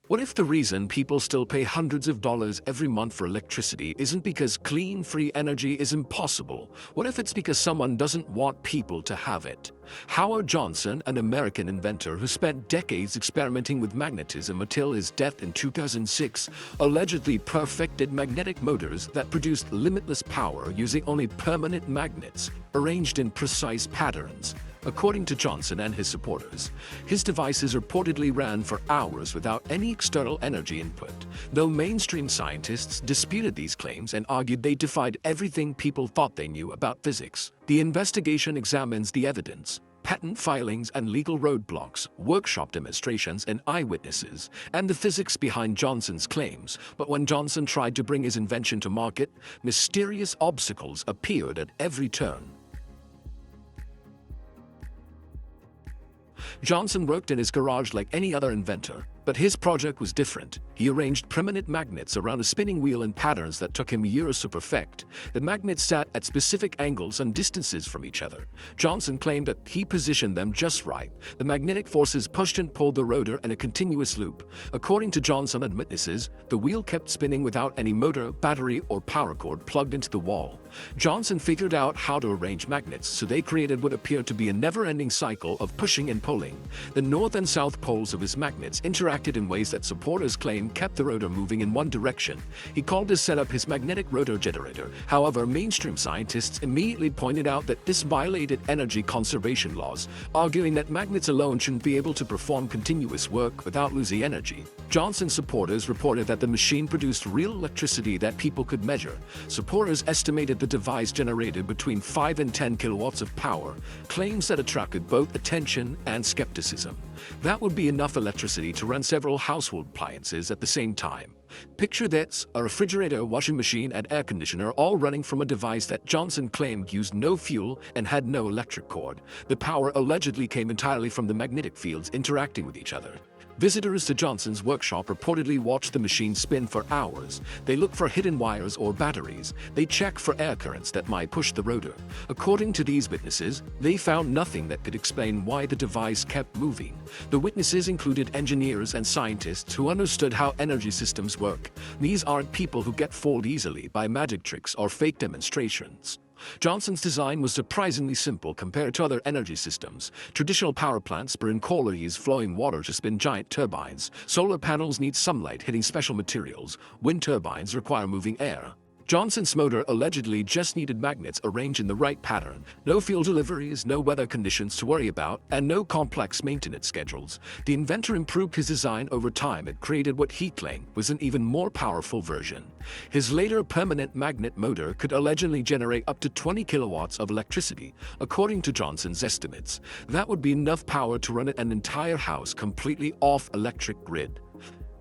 What if the reason people still pay hundreds of dollars every month for electricity isn't because clean, free energy is impossible? What if it's because someone doesn't want people to have it? Howard Johnson, an American inventor who spent decades experimenting with magnetism until his death in 2006, allegedly perfected magnetic motors that produced limitless power using only permanent magnets arranged in precise patterns. According to Johnson and his supporters, his devices reportedly ran for hours without any external energy input, though mainstream scientists disputed these claims and argued they defied everything people thought they knew about physics. The investigation examines the evidence, patent filings and legal roadblocks, workshop demonstrations and eyewitnesses, and the physics behind Johnson's claims. But when Johnson tried to bring his invention to market, mysterious obstacles appeared at every turn. Johnson worked in his garage like any other inventor, but his project was different. He arranged permanent magnets around a spinning wheel in patterns that took him years to perfect. The magnets sat at specific angles and distances from each other. Johnson claimed that he positioned them just right. The magnetic forces pushed and pulled the rotor in a continuous loop. According to Johnson and witnesses, the wheel kept spinning without any motor, battery, or power cord plugged into the wall. Johnson figured out how to arrange magnets so they created what appeared to be a never-ending cycle of pushing and pulling. The north and south poles of his magnets interacted in ways that supporters claim kept the rotor moving in one direction. He called his setup his magnetic rotor generator. However, mainstream scientists immediately pointed out that this violated energy conservation laws, arguing that magnets alone shouldn't be able to perform continuous work without losing energy. Johnson's supporters reported that the machine produced real electricity that people could measure. Supporters estimated the device generated between 5 and 10 kilowatts of power, claims that attracted both attention and skepticism. That would be enough electricity to run several household appliances at the same time. Picture this: a refrigerator, washing machine, and air conditioner all running from a device that Johnson claimed used no fuel and had no electric cord. The power allegedly came entirely from the magnetic fields interacting with each other. Visitors to Johnson's workshop reportedly watched the machine spin for hours. They looked for hidden wires or batteries. They checked for air currents that might push the rotor. According to these witnesses, they found nothing that could explain why the device kept moving. The witnesses included engineers and scientists who understood how energy systems work. These aren't people who get fooled easily by magic tricks or fake demonstrations. Johnson's design was surprisingly simple compared to other energy systems. Traditional power plants burn coal or use flowing water to spin giant turbines. Solar panels need sunlight hitting special materials. Wind turbines require moving air. Johnson's motor allegedly just needed magnets arranged in the right pattern. No fuel deliveries, no weather conditions to worry about, and no complex maintenance schedules. The inventor improved his design over time and created what he claimed was an even more powerful version. His later permanent magnet motor could allegedly generate up to 20 kilowatts of electricity, according to Johnson's estimates. That would be enough power to run an entire house completely off electric grid.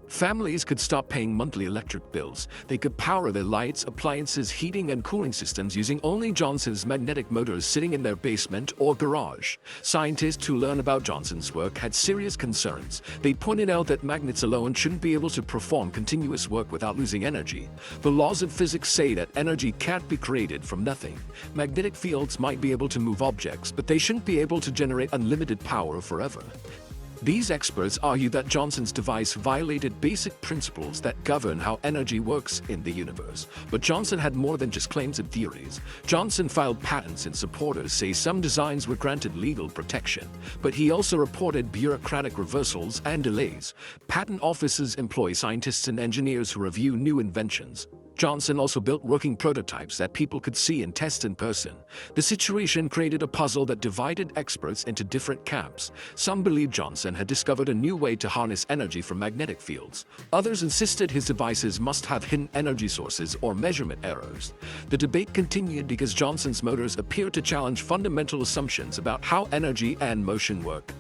Families could stop paying monthly electric bills. They could power their lights, appliances, heating, and cooling systems using only Johnson's magnetic motors sitting in their basement or garage. Scientists who learned about Johnson's work had serious concerns. They pointed out that magnets alone shouldn't be able to perform continuous work without losing energy. The laws of physics say that energy can't be created from nothing. Magnetic fields might be able to move objects, but they shouldn't be able to generate unlimited power forever. These experts argue that Johnson's device violated basic principles that govern how energy works in the universe. But Johnson had more than just claims and theories. Johnson filed patents, and supporters say some designs were granted legal protection. But he also reported bureaucratic reversals and delays. Patent offices employ scientists and engineers who review new inventions. Johnson also built working prototypes that people could see and test in person. The situation created a puzzle that divided experts into different camps. Some believed Johnson had discovered a new way to harness energy from magnetic fields. Others insisted his devices must have hidden energy sources or measurement errors. The debate continued because Johnson's motors appeared to challenge fundamental assumptions about how energy and motion work.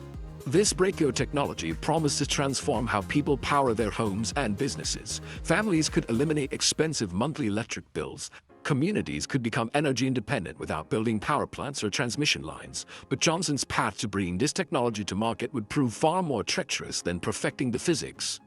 This breakthrough technology promised to transform how people power their homes and businesses. Families could eliminate expensive monthly electric bills. Communities could become energy independent without building power plants or transmission lines. But Johnson's path to bringing this technology to market would prove far more treacherous than perfecting the physics.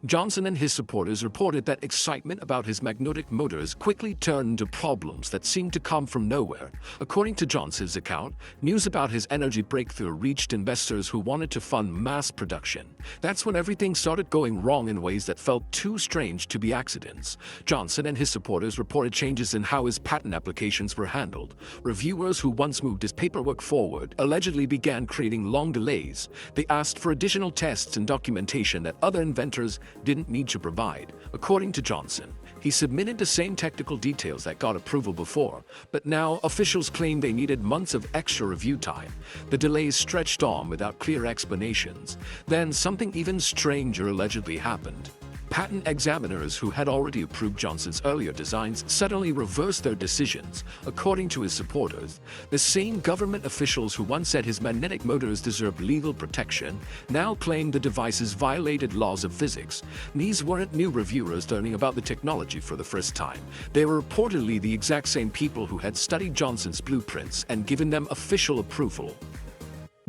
Johnson and his supporters reported that excitement about his magnetic motors quickly turned into problems that seemed to come from nowhere. According to Johnson's account, news about his energy breakthrough reached investors who wanted to fund mass production. That's when everything started going wrong in ways that felt too strange to be accidents. Johnson and his supporters reported changes in how his patent applications were handled. Reviewers who once moved his paperwork forward allegedly began creating long delays. They asked for additional tests and documentation that other inventors didn't need to provide. According to Johnson, he submitted the same technical details that got approval before, but now officials claim they needed months of extra review time. The delays stretched on without clear explanations. Then something even stranger allegedly happened. Patent examiners who had already approved Johnson's earlier designs suddenly reversed their decisions. According to his supporters, the same government officials who once said his magnetic motors deserved legal protection now claim the devices violated laws of physics. These weren't new reviewers learning about the technology for the first time. They were reportedly the exact same people who had studied Johnson's blueprints and given them official approval.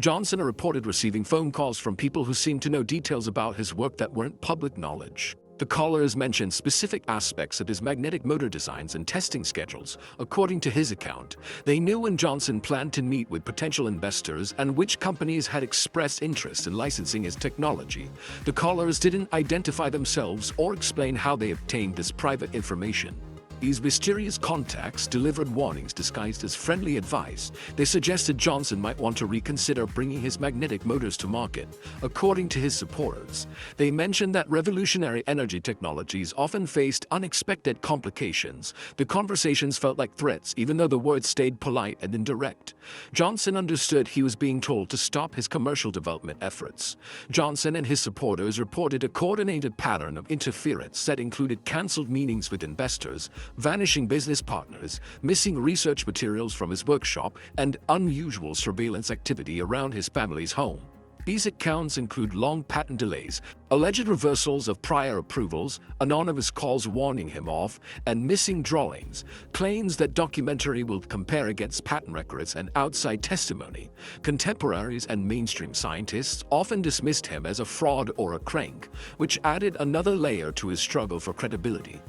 Johnson reported receiving phone calls from people who seemed to know details about his work that weren't public knowledge. The callers mentioned specific aspects of his magnetic motor designs and testing schedules. According to his account, they knew when Johnson planned to meet with potential investors and which companies had expressed interest in licensing his technology. The callers didn't identify themselves or explain how they obtained this private information. These mysterious contacts delivered warnings disguised as friendly advice. They suggested Johnson might want to reconsider bringing his magnetic motors to market. According to his supporters, they mentioned that revolutionary energy technologies often faced unexpected complications. The conversations felt like threats, even though the words stayed polite and indirect. Johnson understood he was being told to stop his commercial development efforts. Johnson and his supporters reported a coordinated pattern of interference that included cancelled meetings with investors, vanishing business partners, missing research materials from his workshop, and unusual surveillance activity around his family's home. These accounts include long patent delays, alleged reversals of prior approvals, anonymous calls warning him off, and missing drawings, claims that documentary will compare against patent records and outside testimony. Contemporaries and mainstream scientists often dismissed him as a fraud or a crank, which added another layer to his struggle for credibility.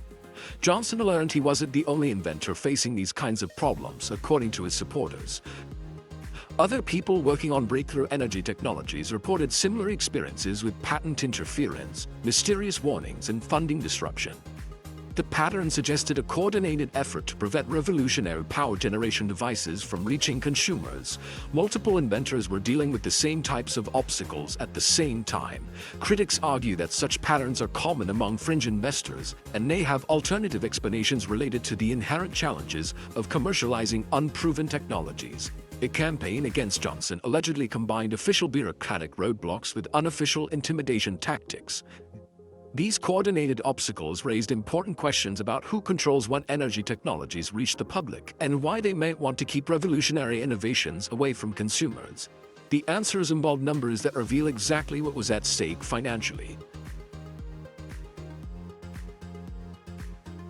Johnson learned he wasn't the only inventor facing these kinds of problems, according to his supporters. Other people working on breakthrough energy technologies reported similar experiences with patent interference, mysterious warnings, and funding disruption. The pattern suggested a coordinated effort to prevent revolutionary power generation devices from reaching consumers. Multiple inventors were dealing with the same types of obstacles at the same time. Critics argue that such patterns are common among fringe investors and may have alternative explanations related to the inherent challenges of commercializing unproven technologies. A campaign against Johnson allegedly combined official bureaucratic roadblocks with unofficial intimidation tactics. These coordinated obstacles raised important questions about who controls what energy technologies reach the public and why they may want to keep revolutionary innovations away from consumers. The answers involved numbers that reveal exactly what was at stake financially.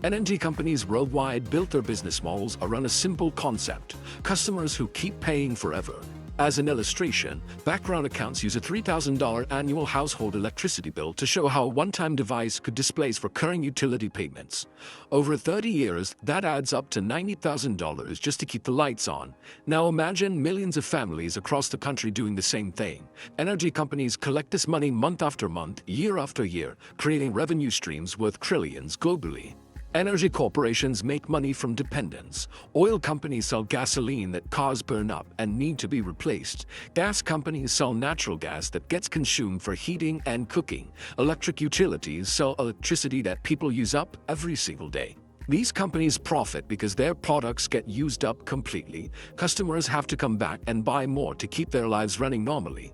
Energy companies worldwide built their business models around a simple concept: customers who keep paying forever. As an illustration, background accounts use a $3,000 annual household electricity bill to show how a one-time device could displace recurring utility payments. Over 30 years, that adds up to $90,000 just to keep the lights on. Now imagine millions of families across the country doing the same thing. Energy companies collect this money month after month, year after year, creating revenue streams worth trillions globally. Energy corporations make money from dependence. Oil companies sell gasoline that cars burn up and need to be replaced. Gas companies sell natural gas that gets consumed for heating and cooking. Electric utilities sell electricity that people use up every single day. These companies profit because their products get used up completely. Customers have to come back and buy more to keep their lives running normally.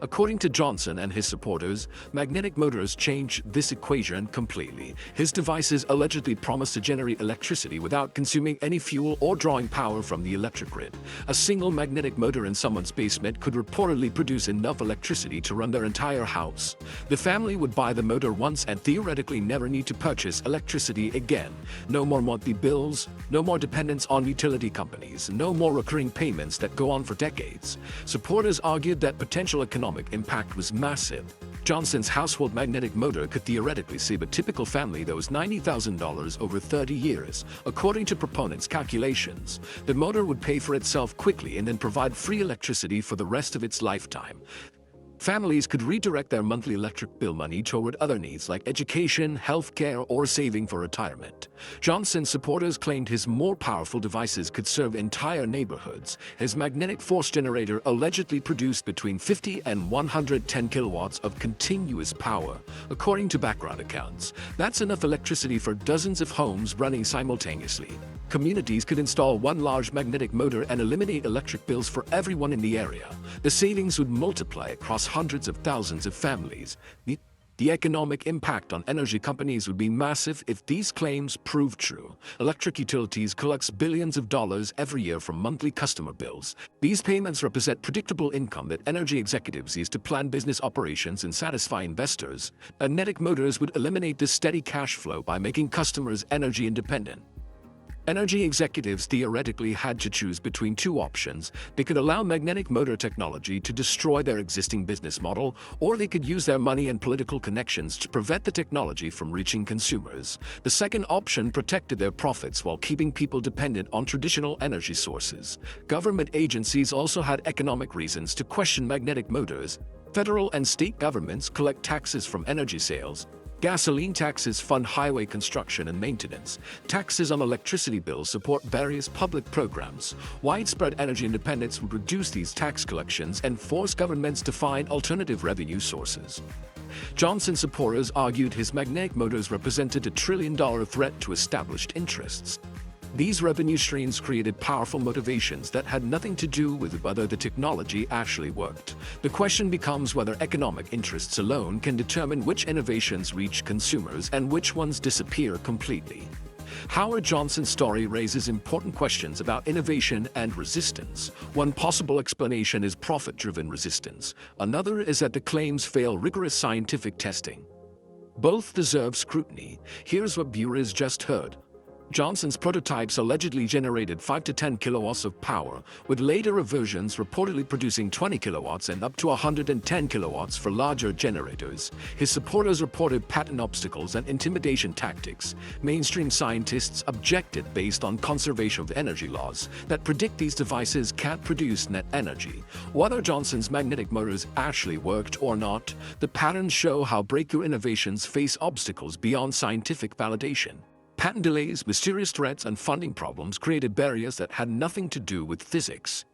According to Johnson and his supporters, magnetic motors changed this equation completely. His devices allegedly promised to generate electricity without consuming any fuel or drawing power from the electric grid. A single magnetic motor in someone's basement could reportedly produce enough electricity to run their entire house. The family would buy the motor once and theoretically never need to purchase electricity again. No more monthly bills, no more dependence on utility companies, no more recurring payments that go on for decades. Supporters argued that potential economic impact was massive. Johnson's household magnetic motor could theoretically save a typical family those $90,000 over 30 years. According to proponents' calculations, the motor would pay for itself quickly and then provide free electricity for the rest of its lifetime. Families could redirect their monthly electric bill money toward other needs like education, healthcare, or saving for retirement. Johnson's supporters claimed his more powerful devices could serve entire neighborhoods. His magnetic force generator allegedly produced between 50 and 110 kilowatts of continuous power. According to background accounts, that's enough electricity for dozens of homes running simultaneously. Communities could install one large magnetic motor and eliminate electric bills for everyone in the area. The savings would multiply across hundreds of thousands of families. The economic impact on energy companies would be massive if these claims prove true. Electric utilities collect billions of dollars every year from monthly customer bills. These payments represent predictable income that energy executives use to plan business operations and satisfy investors. Magnetic motors would eliminate this steady cash flow by making customers energy independent. Energy executives theoretically had to choose between two options. They could allow magnetic motor technology to destroy their existing business model, or they could use their money and political connections to prevent the technology from reaching consumers. The second option protected their profits while keeping people dependent on traditional energy sources. Government agencies also had economic reasons to question magnetic motors. Federal and state governments collect taxes from energy sales. Gasoline taxes fund highway construction and maintenance. Taxes on electricity bills support various public programs. Widespread energy independence would reduce these tax collections and force governments to find alternative revenue sources. Johnson supporters argued his magnetic motors represented a trillion-dollar threat to established interests. These revenue streams created powerful motivations that had nothing to do with whether the technology actually worked. The question becomes whether economic interests alone can determine which innovations reach consumers and which ones disappear completely. Howard Johnson's story raises important questions about innovation and resistance. One possible explanation is profit-driven resistance. Another is that the claims fail rigorous scientific testing. Both deserve scrutiny. Here's what viewers just heard. Johnson's prototypes allegedly generated 5 to 10 kilowatts of power, with later versions reportedly producing 20 kilowatts and up to 110 kilowatts for larger generators. His supporters reported patent obstacles and intimidation tactics. Mainstream scientists objected based on conservation of energy laws that predict these devices can't produce net energy. Whether Johnson's magnetic motors actually worked or not, the patterns show how breakthrough innovations face obstacles beyond scientific validation. Patent delays, mysterious threats, and funding problems created barriers that had nothing to do with physics.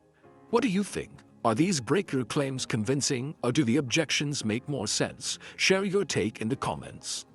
What do you think? Are these breakthrough claims convincing, or do the objections make more sense? Share your take in the comments.